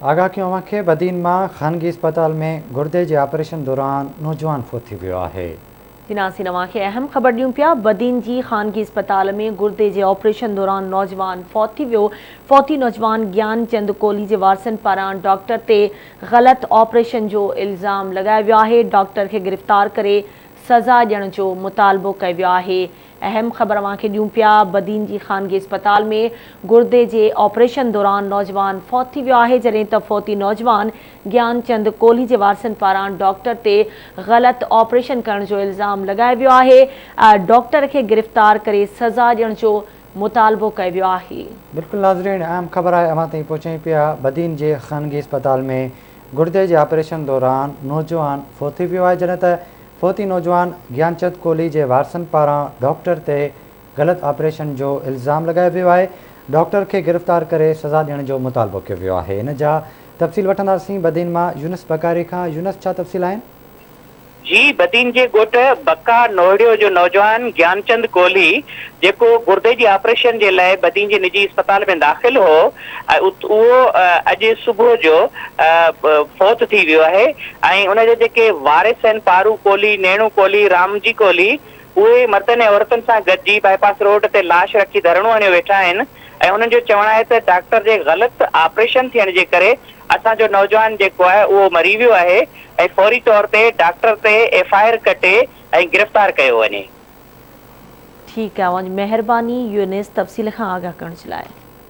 आगाह कयूं अव्हांखे बदीन मां ख़ानगी अस्पताल में गुर्दे जे ऑपरेशन दौरान नौजवान फोत थी वियो आहे। नासिन अव्हांखे अहम ख़बर ॾियूं पिया। बदीन जी ख़ानगी अस्पताल में गुर्दे जे ऑपरेशन दौरान नौजवान फौत थी वियो। फौती नौजवान ज्ञान चंद कोहली जे वारसनि पारां डॉक्टर ते ग़लति ऑपरेशन जो इल्ज़ाम लॻायो वियो आहे। डॉक्टर खे गिरफ़्तार करे सज़ा ॾियण जो मुतालबो कयो वियो आहे। अहम ख़बर अव्हांखे ॾियूं पिया। बदीन जी ख़ानगी अस्पताल में गुर्दे जे ऑपरेशन दौरान नौजवान फौत थी वियो आहे, जॾहिं त फौती नौजवान ज्ञान चंद कोहली जे वारसनि पारां डॉक्टर ते ग़लति ऑपरेशन करण जो इल्ज़ाम लॻायो वियो आहे। डॉक्टर खे गिरफ़्तार करे सज़ा ॾियण जो मुतालबो कयो वियो आहे। बिल्कुलु नाज़रीन, अहम ख़बर आहे अव्हां ताईं पहुचायूं पिया। बदीन जे ख़ानगी अस्पताल में गुर्दे जे ऑपरेशन दौरान नौजवान फौत थी वियो आहे, जॾहिं त फौती नौजवान ज्ञानचंद कोहली जे वारसनि पारां डॉक्टर ते ग़लति ऑपरेशन जो इल्ज़ाम लॻायो वियो आहे। डॉक्टर खे गिरफ़्तार करे सज़ा ॾियण जो मुतालबो कयो वियो आहे। इन जा तफ़सील वठंदासीं बदीन मां यूनुस बकारी खां। यूनुस, छा तफ़सील आहिनि? जी, बदीन जे ॻोठ बक्का नोहड़ियो जो नौजवान ज्ञानचंद कोहली जेको गुर्दे जी ऑपरेशन जे लाइ बदीन जे निजी अस्पताल में दाख़िल हो, उहो अॼु सुबुह जो फौत थी वियो आहे। ऐं उनजे जेके वारिस आहिनि, पारू कोहली, नेणू कोहली, रामजी कोहली, उहे मर्दनि ऐं औरतुनि सां गॾिजी बाईपास रोड ते लाश रखी धरणो हणियो वेठा आहिनि। ऐं उन्हनि जो चवणु आहे त डॉक्टर जे ग़लति ऑपरेशन थियण जे करे असांजो नौजवान जेको आहे उहो मरी वियो आहे ऐं फौरी तौर ते डॉक्टर ते FIR कटे ऐं गिरफ़्तार कयो वञे। ठीकु आहे, महिरबानी यूनुस तफ़सील खां आगाह करण जे लाइ।